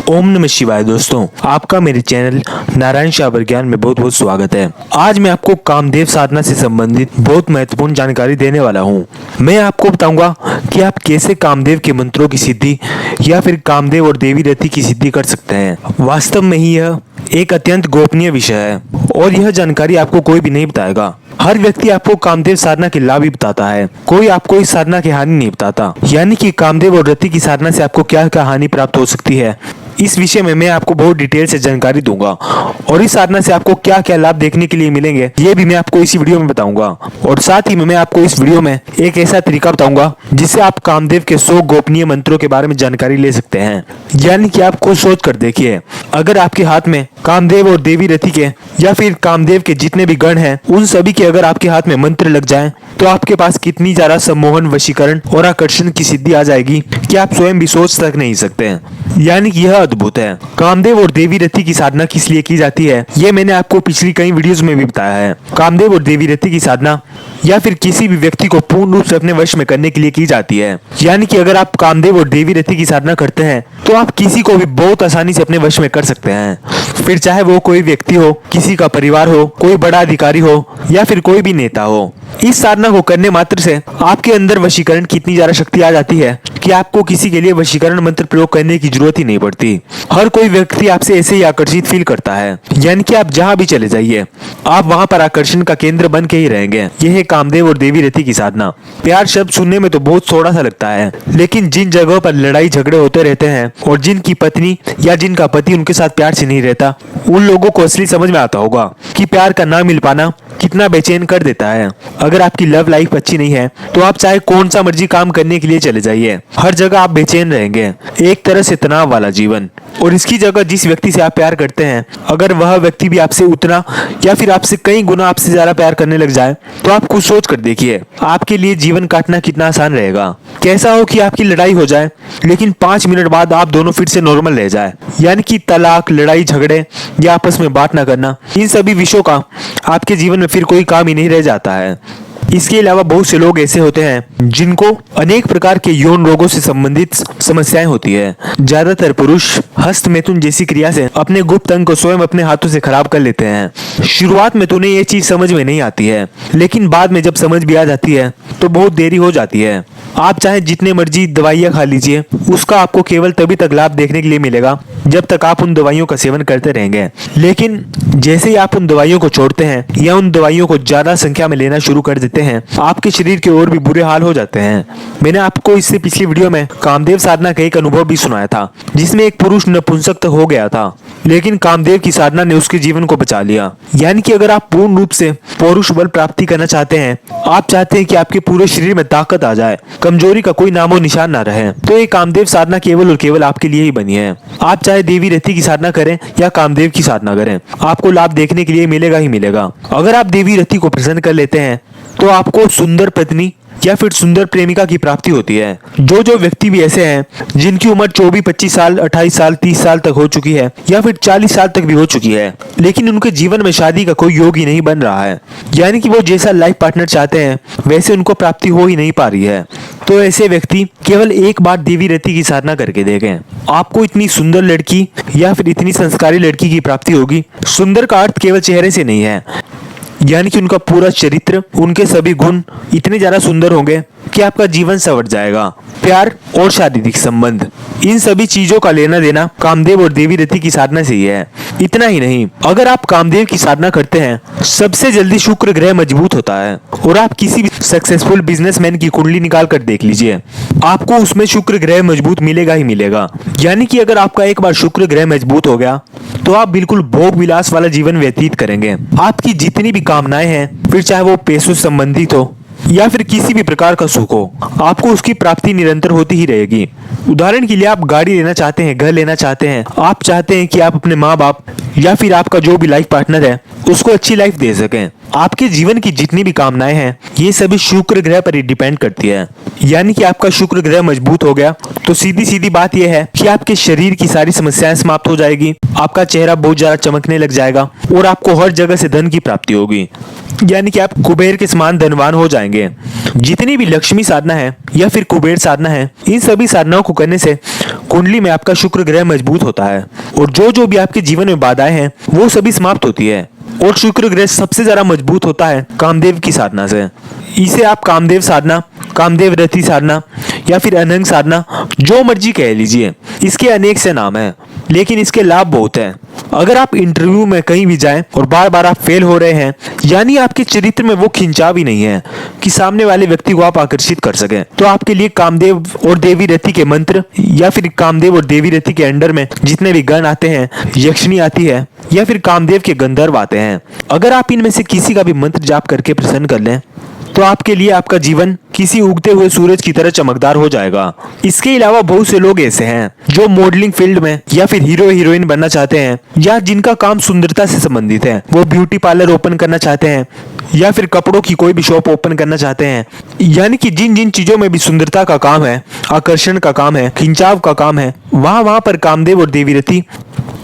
ओम नमः शिवाय। दोस्तों, आपका मेरे चैनल नारायण शावर ज्ञान में बहुत बहुत स्वागत है। आज मैं आपको कामदेव साधना से संबंधित बहुत महत्वपूर्ण जानकारी देने वाला हूं। मैं आपको बताऊंगा कि आप कैसे कामदेव के मंत्रों की सिद्धि या फिर कामदेव और देवी रति की सिद्धि कर सकते हैं। वास्तव में ही यह एक अत्यंत गोपनीय विषय है और यह जानकारी आपको कोई भी नहीं बताएगा। हर व्यक्ति आपको कामदेव साधना के लाभ ही बताता है, कोई आपको इस साधना की हानि नहीं बताता। यानी कि कामदेव और रति की साधना से आपको क्या क्या हानि प्राप्त हो सकती है, इस विषय में मैं आपको बहुत डिटेल से जानकारी दूंगा और इस साधना से आपको क्या क्या लाभ देखने के लिए मिलेंगे ये भी मैं आपको इसी वीडियो में बताऊंगा। और साथ ही मैं आपको इस वीडियो में एक ऐसा तरीका बताऊंगा जिससे आप कामदेव के 100 गोपनीय मंत्रों के बारे में जानकारी ले सकते हैं। यानी कि आप खुद सोच कर देखिए, अगर आपके हाथ में कामदेव और देवी रति के या फिर कामदेव के जितने भी गण हैं उन सभी के अगर आपके हाथ में मंत्र लग जाएं तो आपके पास कितनी ज्यादा सम्मोहन, वशीकरण और आकर्षण की सिद्धि आ जाएगी कि आप स्वयं भी सोच तक नहीं सकते। यानी कि यह अद्भुत है। कामदेव और देवी रति की साधना किस लिए की जाती है ये मैंने आपको पिछली कई वीडियोस में भी बताया है। कामदेव और देवी रति की साधना या फिर किसी भी व्यक्ति को पूर्ण रूप से अपने वश में करने के लिए की जाती है। यानी कि अगर आप कामदेव और देवी रति की साधना करते हैं तो आप किसी को भी बहुत आसानी से अपने वश में कर सकते हैं, फिर चाहे वो कोई व्यक्ति हो, किसी का परिवार हो, कोई बड़ा अधिकारी हो या फिर कोई भी नेता हो। इस साधना को करने मात्र से आपके अंदर वशीकरण की इतनी ज्यादा शक्ति आ जाती है कि आपको किसी के लिए वशीकरण मंत्र प्रयोग करने की जरूरत ही नहीं पड़ती। हर कोई व्यक्ति आपसे ऐसे ही आकर्षित फील करता है। यानी कि आप जहाँ भी चले जाइए आप वहाँ पर आकर्षण का केंद्र बन के ही रहेंगे। यह है कामदेव और देवी रति की साधना। प्यार शब्द सुनने में तो बहुत थोड़ा सा लगता है, लेकिन जिन जगहों पर लड़ाई झगड़े होते रहते हैं और जिनकी पत्नी या जिनका पति उनके साथ प्यार से नहीं रहता उन लोगों को असली समझ में आता होगा कि प्यार का ना मिल पाना कितना बेचैन कर देता है। अगर आपकी लव लाइफ अच्छी नहीं है तो आप चाहे कौन सा मर्जी काम करने के लिए चले जाइए, हर जगह आप बेचैन रहेंगे, एक तरह से तनाव वाला जीवन। और इसकी जगह जिस व्यक्ति से आप प्यार करते हैं अगर वह व्यक्ति भी आपसे उतना या फिर आपसे कई गुना आपसे ज्यादा प्यार करने लग जाए तो आप कुछ सोच कर देखिए आपके लिए जीवन काटना कितना आसान रहेगा। कैसा हो कि आपकी लड़ाई हो जाए लेकिन 5 मिनट बाद आप दोनों फिर से नॉर्मल रह जाए। यानी कि तलाक, लड़ाई झगड़े या आपस में बात ना करना, इन सभी विषयों का आपके जीवन में फिर कोई काम ही नहीं रह जाता है। इसके अलावा बहुत से लोग ऐसे होते हैं जिनको अनेक प्रकार के यौन रोगों से संबंधित समस्याएं होती है। ज्यादातर पुरुष हस्त मैथुन जैसी क्रिया से अपने गुप्त अंग को स्वयं अपने हाथों से खराब कर लेते हैं। शुरुआत में तो उन्हें ये चीज समझ में नहीं आती है, लेकिन बाद में जब समझ भी आ जाती है तो बहुत देरी हो जाती है। आप चाहे जितने मर्जी दवाइयाँ खा लीजिए, उसका आपको केवल तभी तक लाभ देखने के लिए मिलेगा जब तक आप उन दवाइयों का सेवन करते रहेंगे। लेकिन जैसे ही आप उन दवाइयों को छोड़ते हैं या उन दवाइयों को ज्यादा संख्या में लेना शुरू कर देते हैं आपके शरीर के और भी बुरे हाल हो जाते हैं। मैंने आपको इससे पिछली वीडियो में कामदेव साधना का एक अनुभव भी सुनाया था जिसमें एक पुरुष नपुंसक हो गया था, लेकिन कामदेव की साधना ने उसके जीवन को बचा लिया। यानी कि अगर आप पूर्ण रूप से पौरुष बल प्राप्ति करना चाहते हैं, आप चाहते हैं कि आपके पूरे शरीर में ताकत आ जाए, कमजोरी का कोई नामो निशान ना रहे, तो ये कामदेव साधना केवल और केवल आपके लिए ही बनी है। आप चाहे देवी रति की साधना करें या कामदेव की साधना करें, आपको लाभ देखने के लिए मिलेगा ही मिलेगा। अगर आप देवी रति को प्रसन्न कर लेते हैं तो आपको सुंदर पत्नी या फिर सुंदर प्रेमिका की प्राप्ति होती है। जो व्यक्ति भी ऐसे हैं जिनकी उम्र 24, 25 साल, 28 साल, 30 साल तक हो चुकी है या फिर 40 साल तक भी हो चुकी है, लेकिन उनके जीवन में शादी का कोई योग ही नहीं बन रहा है, यानी कि वो जैसा लाइफ पार्टनर चाहते हैं वैसे उनको प्राप्ति हो ही नहीं पा रही है, तो ऐसे व्यक्ति केवल एक बार देवी रति की साधना करके देखें। आपको इतनी सुंदर लड़की या फिर इतनी संस्कारी लड़की की प्राप्ति होगी। सुंदर का अर्थ केवल चेहरे से नहीं है, यानी कि उनका पूरा चरित्र, उनके सभी गुण इतने ज्यादा सुंदर होंगे कि आपका जीवन संवर जाएगा। प्यार और शारीरिक संबंध, इन सभी चीजों का लेना देना कामदेव और देवी रति की साधना से ही है। इतना ही नहीं, अगर आप कामदेव की साधना करते हैं सबसे जल्दी शुक्र ग्रह मजबूत होता है। और आप किसी भी सक्सेसफुल बिजनेसमैन की कुंडली निकाल कर देख लीजिए, आपको उसमें शुक्र ग्रह मजबूत मिलेगा ही मिलेगा। यानी कि अगर आपका एक बार शुक्र ग्रह मजबूत हो गया तो आप बिल्कुल भोग विलास वाला जीवन व्यतीत करेंगे। आपकी जितनी भी कामनाएं हैं, फिर चाहे वो पैसों से संबंधित हो या फिर किसी भी प्रकार का सुख हो, आपको उसकी प्राप्ति निरंतर होती ही रहेगी। उदाहरण के लिए आप गाड़ी लेना चाहते हैं, घर लेना चाहते हैं, आप चाहते हैं कि आप अपने माँ बाप या फिर आपका जो भी लाइफ पार्टनर है उसको अच्छी लाइफ दे सकें। आपके जीवन की जितनी भी कामनाएं हैं ये सभी शुक्र ग्रह पर ही डिपेंड करती है। यानी कि आपका शुक्र ग्रह मजबूत हो गया तो सीधी सीधी बात यह है कि आपके शरीर की सारी समस्याएं समाप्त हो जाएगी, आपका चेहरा बहुत ज्यादा चमकने लग जाएगा और आपको हर जगह से धन की प्राप्ति होगी। यानी कि आप कुबेर के समान धनवान हो जाएंगे। जितनी भी लक्ष्मी साधना है या फिर कुबेर साधना है, इन सभी साधनाओं को करने से कुंडली में आपका शुक्र ग्रह मजबूत होता है और जो भी आपके जीवन में बाधाएं हैं वो सभी समाप्त होती है। और शुक्र ग्रह सबसे ज्यादा मजबूत होता है कामदेव की साधना से। इसे आप कामदेव साधना, कामदेव रति साधना या फिर अनंग साधना, जो मर्जी कह लीजिए, इसके अनेक से नाम हैं, लेकिन इसके लाभ बहुत हैं। अगर आप इंटरव्यू में कहीं भी जाएं और बार बार आप फेल हो रहे हैं, यानी आपके चरित्र में वो खिंचाव ही नहीं है कि सामने वाले व्यक्ति को आप आकर्षित कर सकें, तो आपके लिए कामदेव और देवी रति के मंत्र या फिर कामदेव और देवी रति के अंडर में जितने भी गण आते हैं, यक्षिणी आती है या फिर कामदेव के गंधर्व आते हैं, अगर आप इनमें से किसी का भी मंत्र जाप करके प्रसन्न कर लें तो आपके लिए आपका जीवन किसी उगते हुए सूरज की तरह चमकदार हो जाएगा। इसके अलावा बहुत से लोग ऐसे हैं जो मॉडलिंग फील्ड में या फिर हीरो हीरोइन बनना चाहते हैं, या जिनका काम सुंदरता से संबंधित है, वो ब्यूटी पार्लर ओपन करना चाहते हैं या फिर कपड़ों की कोई भी शॉप ओपन करना चाहते हैं। यानी कि जिन जिन चीजों में भी सुंदरता का काम है, आकर्षण का काम है, खिंचाव का काम है, वहां पर कामदेव और देवी रति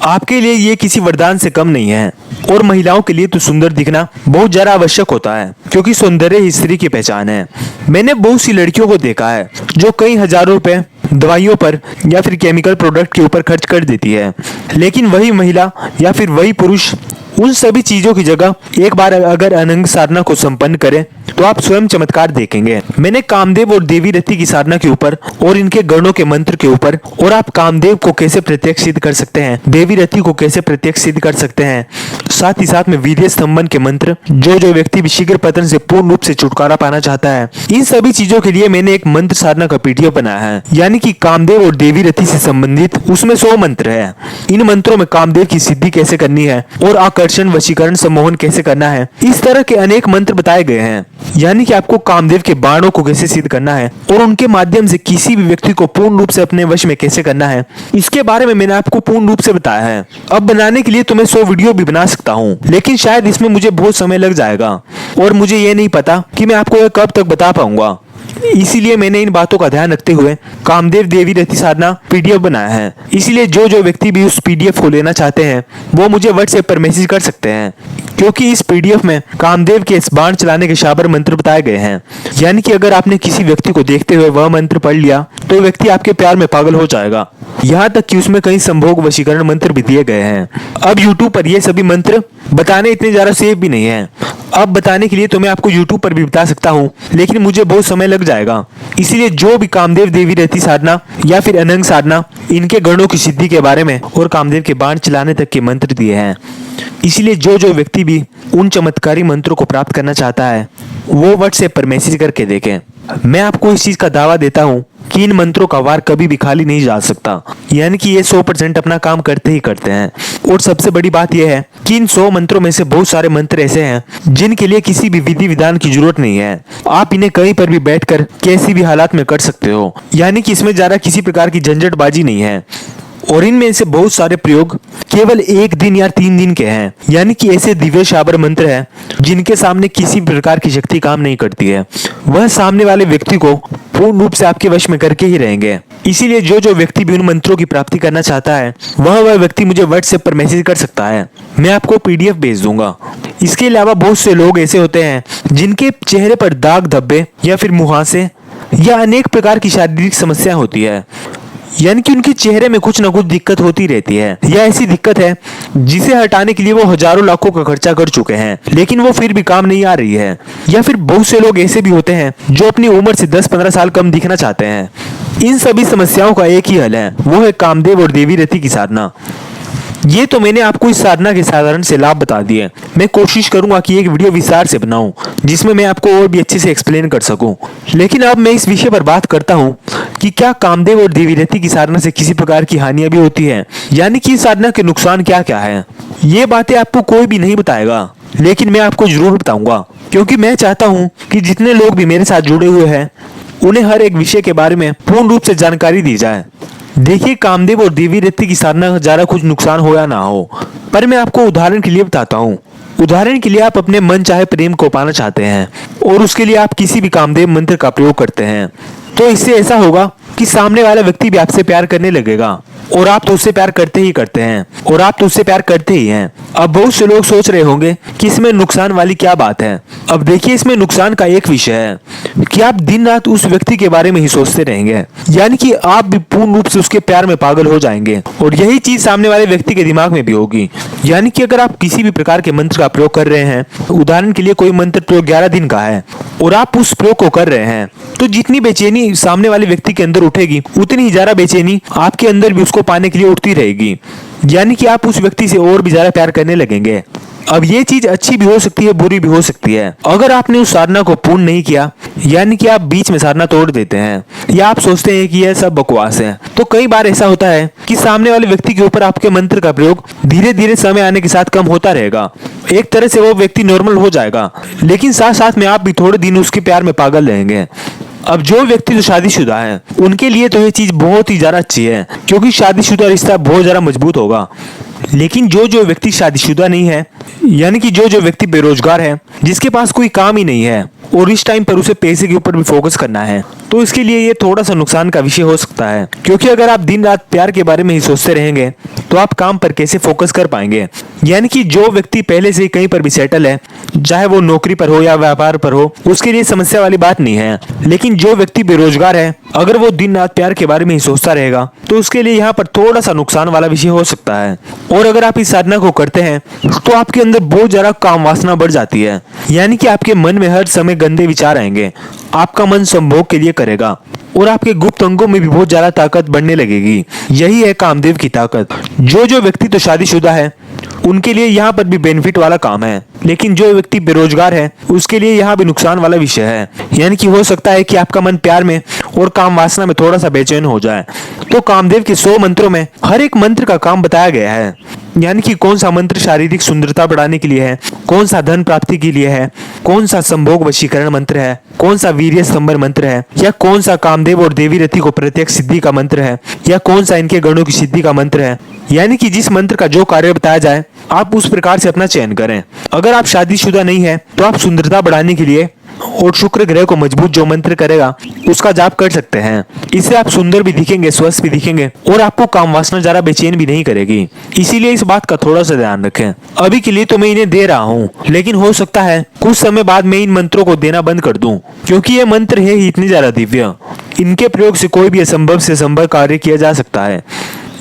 आपके लिए ये किसी वरदान से कम नहीं है। और महिलाओं के लिए तो सुंदर दिखना बहुत ज्यादा आवश्यक होता है, क्योंकि सौंदर्य ही स्त्री की पहचान है। मैंने बहुत सी लड़कियों को देखा है जो कई हजारों रुपए दवाइयों पर या फिर केमिकल प्रोडक्ट के ऊपर खर्च कर देती है, लेकिन वही महिला या फिर वही पुरुष उन सभी चीजों की जगह एक बार अगर अनंग साधना को संपन्न करें तो आप स्वयं चमत्कार देखेंगे। मैंने कामदेव और देवी रति की साधना के ऊपर और इनके गणों के मंत्र के ऊपर, और आप कामदेव को कैसे प्रत्यक्ष सिद्ध कर सकते हैं, देवी रति को कैसे प्रत्यक्ष सिद्ध कर सकते हैं, साथ ही साथ में वीर्य स्तंभन के मंत्र, जो व्यक्ति भी शीघ्र पतन से पूर्ण रूप से छुटकारा पाना चाहता है, इन सभी चीजों के लिए मैंने एक मंत्र साधना का पीडीएफ बनाया है। यानी कि कामदेव और देवी रति से संबंधित उसमें 100 मंत्र है। इन मंत्रों में कामदेव की सिद्धि कैसे करनी है और आकर्षण, वशीकरण, सम्मोहन कैसे करना है, इस तरह के अनेक मंत्र बताए गए हैं। यानी कि आपको कामदेव के बाणों को कैसे सिद्ध करना है और उनके माध्यम से किसी भी व्यक्ति को पूर्ण रूप से अपने वश में कैसे करना है, इसके बारे में मैंने आपको पूर्ण रूप से बताया है। अब बनाने के लिए तो मैं 100 वीडियो भी बना सकता हूँ, लेकिन शायद इसमें मुझे बहुत समय लग जाएगा और मुझे ये नहीं पता कि मैं आपको यह कब तक बता पाऊंगा। इसीलिए मैंने इन बातों का ध्यान रखते हुए कामदेव देवी रति साधना पीडीएफ बनाया है। इसीलिए जो व्यक्ति भी उस पीडीएफ को लेना चाहते हैं वो मुझे व्हाट्सएप पर मैसेज कर सकते हैं, क्योंकि इस पीडीएफ में कामदेव के इस बाण चलाने के शाबर मंत्र बताए गए हैं। यानी कि अगर आपने किसी व्यक्ति को देखते हुए वह मंत्र पढ़ लिया तो व्यक्ति आपके प्यार में पागल हो जाएगा। यहाँ तक कि उसमें कई संभोग वशीकरण मंत्र भी दिए गए हैं। अब यूट्यूब पर ये सभी मंत्र बताने इतने ज्यादा सेफ भी नहीं है। अब बताने के लिए तो मैं आपको यूट्यूब पर भी बता सकता हूँ, लेकिन मुझे बहुत समय लग जाएगा। इसीलिए जो भी कामदेव देवी रति साधना या फिर अनंग साधना, इनके गणों की सिद्धि के बारे में और कामदेव के बाण चलाने तक के मंत्र दिए हैं। इसीलिए जो व्यक्ति भी उन चमत्कारी मंत्रों को प्राप्त करना चाहता है वो व्हाट्सएप पर मैसेज करके देखें। मैं आपको इस चीज का दावा देता हूँ कि इन मंत्रों का वार कभी भी खाली नहीं जा सकता। यानी कि ये 100% अपना काम करते ही करते हैं। और सबसे बड़ी बात यह है कि इन 100 मंत्रों में से बहुत सारे मंत्र ऐसे हैं जिनके लिए किसी भी विधि विधान की जरूरत नहीं है। आप इन्हें कहीं पर भी बैठकर कैसी भी हालात में कर सकते हो। यानी कि इसमें ज्यादा किसी प्रकार की झंझटबाजी नहीं है। और इनमें से बहुत सारे प्रयोग केवल 1 दिन या 3 दिन के हैं। यानी कि ऐसे दिव्य शाबर मंत्र हैं जिनके सामने किसी प्रकार की शक्ति काम नहीं करती है। वह सामने वाले व्यक्ति को पूर्ण रूप से आपके वश में करके ही रहेंगे। इसीलिए जो व्यक्ति भी उन मंत्रों की प्राप्ति करना चाहता है वह व्यक्ति मुझे व्हाट्सएप पर मैसेज कर सकता है। मैं आपको पीडीएफ भेज दूंगा। इसके अलावा बहुत से लोग ऐसे होते हैं जिनके चेहरे पर दाग धब्बे या फिर मुहासे या अनेक प्रकार की शारीरिक समस्या होती है। यानी कि उनके चेहरे में कुछ ना कुछ दिक्कत होती रहती है, या ऐसी दिक्कत है जिसे हटाने के लिए वो हजारों लाखों का खर्चा कर चुके हैं, लेकिन वो फिर भी काम नहीं आ रही है। या फिर बहुत से लोग ऐसे भी होते हैं जो अपनी उम्र से 10-15 साल कम दिखना चाहते हैं। इन सभी समस्याओं का एक ही हल है, वो है कामदेव और देवी रति की साधना। ये तो मैंने आपको इस साधना के साधारण से लाभ बता दिए। मैं कोशिश करूंगा कि एक वीडियो विस्तार से बनाऊं जिसमें मैं आपको और भी अच्छे से एक्सप्लेन कर सकूं। लेकिन अब मैं इस विषय पर बात करता हूं कि क्या कामदेव और देवी रति की साधना से किसी प्रकार की हानियां भी होती हैं, यानी कि इस साधना के नुकसान क्या क्या है। ये बातें आपको कोई भी नहीं बताएगा, लेकिन मैं आपको जरूर बताऊंगा, क्योंकि मैं चाहता हूं कि जितने लोग भी मेरे साथ जुड़े हुए हैं उन्हें हर एक विषय के बारे में पूर्ण रूप से जानकारी दी जाए। देखिए, कामदेव और देवी रति की साधना ज्यादा कुछ नुकसान हो या ना हो, पर मैं आपको उदाहरण के लिए बताता हूँ। उदाहरण के लिए आप अपने मन चाहे प्रेम को पाना चाहते हैं और उसके लिए आप किसी भी कामदेव मंत्र का प्रयोग करते हैं, तो इससे ऐसा होगा कि सामने वाला व्यक्ति भी आपसे प्यार करने लगेगा। और आप तो उससे प्यार करते ही करते हैं और आप तो उससे प्यार करते ही हैं। अब बहुत से लोग सोच रहे होंगे कि इसमें नुकसान वाली क्या बात है। अब देखिए, इसमें नुकसान का एक विषय है कि आप दिन रात उस व्यक्ति के बारे में ही सोचते रहेंगे, यानी कि आप भी पूर्ण रूप से उसके प्यार में पागल हो जाएंगे और यही चीज सामने वाले व्यक्ति के दिमाग में भी होगी। यानी कि अगर आप किसी भी प्रकार के मंत्र का प्रयोग कर रहे हैं, उदाहरण के लिए कोई मंत्र प्रयोग 11 दिन का है और आप उस प्रयोग को कर रहे हैं, तो जितनी बेचैनी सामने वाले व्यक्ति के अंदर उठेगी, उतनी ही ज्यादा बेचैनी आपके अंदर भी उसको पाने के लिए उठती रहेगी। यानी कि आप उस व्यक्ति से और भी ज्यादा प्यार करने लगेंगे। अब ये चीज अच्छी भी हो सकती है, बुरी भी हो सकती है। अगर आपने उस साधना को पूर्ण नहीं किया, यानी कि आप बीच में साधना तोड़ देते हैं या आप सोचते हैं कि यह सब बकवास है, तो कई बार ऐसा होता है कि सामने वाले व्यक्ति के ऊपर आपके मंत्र का प्रयोग धीरे धीरे समय आने के साथ कम होता रहेगा। एक तरह से वो व्यक्ति नॉर्मल हो जाएगा, लेकिन साथ साथ में आप भी थोड़े दिन उसके प्यार में पागल रहेंगे। अब जो व्यक्ति जो शादीशुदा है, उनके लिए तो ये चीज बहुत ही ज्यादा अच्छी है, क्योंकि शादीशुदा रिश्ता बहुत ज्यादा मजबूत होगा। लेकिन जो व्यक्ति शादीशुदा नहीं है, यानी कि जो व्यक्ति बेरोजगार है, जिसके पास कोई काम ही नहीं है और इस टाइम पर उसे पैसे के ऊपर भी फोकस करना है, तो इसके लिए ये थोड़ा सा नुकसान का विषय हो सकता है। क्योंकि अगर आप दिन रात प्यार के बारे में ही सोचते रहेंगे, तो आप काम पर कैसे फोकस कर पाएंगे। यानी कि जो व्यक्ति पहले से कहीं पर भी सेटल है, चाहे वो नौकरी पर हो या व्यापार पर हो, उसके लिए समस्या वाली बात नहीं है। लेकिन जो व्यक्ति बेरोजगार है, अगर वो दिन रात प्यार के बारे में ही सोचता रहेगा, तो उसके लिए यहाँ पर थोड़ा सा नुकसान वाला विषय हो सकता है। और अगर आप इस साधना को करते हैं, तो आपके अंदर बहुत ज्यादा काम वासना बढ़ जाती है। यानी कि आपके मन में हर समय गंदे विचार आएंगे, आपका मन संभोग के लिए करेगा और आपके गुप्त अंगों में भी बहुत ज्यादा ताकत बढ़ने लगेगी। यही है कामदेव की ताकत। जो व्यक्ति तो शादीशुदा है, उनके लिए यहाँ पर भी बेनिफिट वाला काम है, लेकिन जो व्यक्ति बेरोजगार है, उसके लिए यहाँ भी नुकसान वाला विषय है। यानी कि हो सकता है कि आपका मन प्यार में और काम वासना में थोड़ा सा बेचैन हो जाए। तो कामदेव के 100 मंत्रों में हर एक मंत्र का काम बताया गया है। यानी कि कौन सा मंत्र शारीरिक सुंदरता बढ़ाने के लिए है, कौन सा धन प्राप्ति के लिए है, कौन सा संभोग वशीकरण मंत्र है, कौन सा वीर्य स्तंभन मंत्र है, या कौन सा कामदेव और देवी रति को प्रत्यक्ष सिद्धि का मंत्र है, या कौन सा इनके गणों की सिद्धि का मंत्र है। यानी कि जिस मंत्र का जो कार्य बताया जाए, आप उस प्रकार से अपना चयन करें। अगर आप शादीशुदा नहीं है, तो आप सुंदरता बढ़ाने के लिए और शुक्र ग्रह को मजबूत जो मंत्र करेगा, उसका जाप कर सकते हैं। इससे आप सुंदर भी दिखेंगे, स्वस्थ भी दिखेंगे और आपको काम वासना ज्यादा बेचैन भी नहीं करेगी। इसीलिए इस बात का थोड़ा सा ध्यान रखें। अभी के लिए तो मैं इन्हें दे रहा हूँ, लेकिन हो सकता है कुछ समय बाद मैं इन मंत्रों को देना बंद कर दूं, क्योंकि ये मंत्र है ही इतने ज्यादा दिव्य। इनके प्रयोग से कोई भी असंभव से संभव कार्य किया जा सकता है।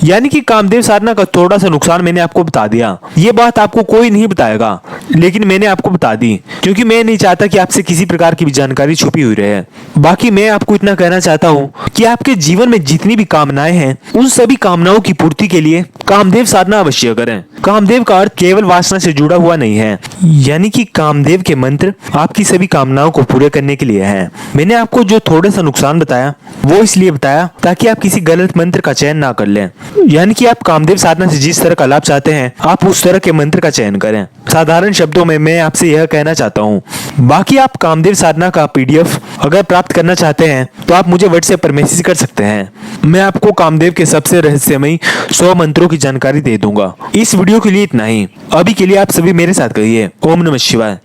यानी कि कामदेव साधना का थोड़ा सा नुकसान मैंने आपको बता दिया। ये बात आपको कोई नहीं बताएगा, लेकिन मैंने आपको बता दी, क्योंकि मैं नहीं चाहता कि आपसे किसी प्रकार की भी जानकारी छुपी हुई रहे। बाकी मैं आपको इतना कहना चाहता हूँ कि आपके जीवन में जितनी भी कामनाएं हैं, उन सभी कामनाओं की पूर्ति के लिए कामदेव साधना अवश्य करें। कामदेव का अर्थ केवल वासना से जुड़ा हुआ नहीं है, यानी कि कामदेव के मंत्र आपकी सभी कामनाओं को पूरे करने के लिए है। मैंने आपको जो थोड़ा सा नुकसान बताया, वो इसलिए बताया ताकि आप किसी गलत मंत्र का चयन ना कर लें। यानी कि आप कामदेव साधना से जिस तरह का लाभ चाहते हैं, आप उस तरह के मंत्र का चयन करें। साधारण शब्दों में मैं आपसे यह कहना चाहता हूँ। बाकी आप कामदेव साधना का PDF अगर प्राप्त करना चाहते हैं, तो आप मुझे WhatsApp पर मैसेज कर सकते हैं। मैं आपको कामदेव के सबसे रहस्यमयी 100 मंत्रों की जानकारी दे दूंगा। इस वीडियो के लिए इतना ही। अभी के लिए आप सभी मेरे साथ कहिए, ओम नमः शिवाय।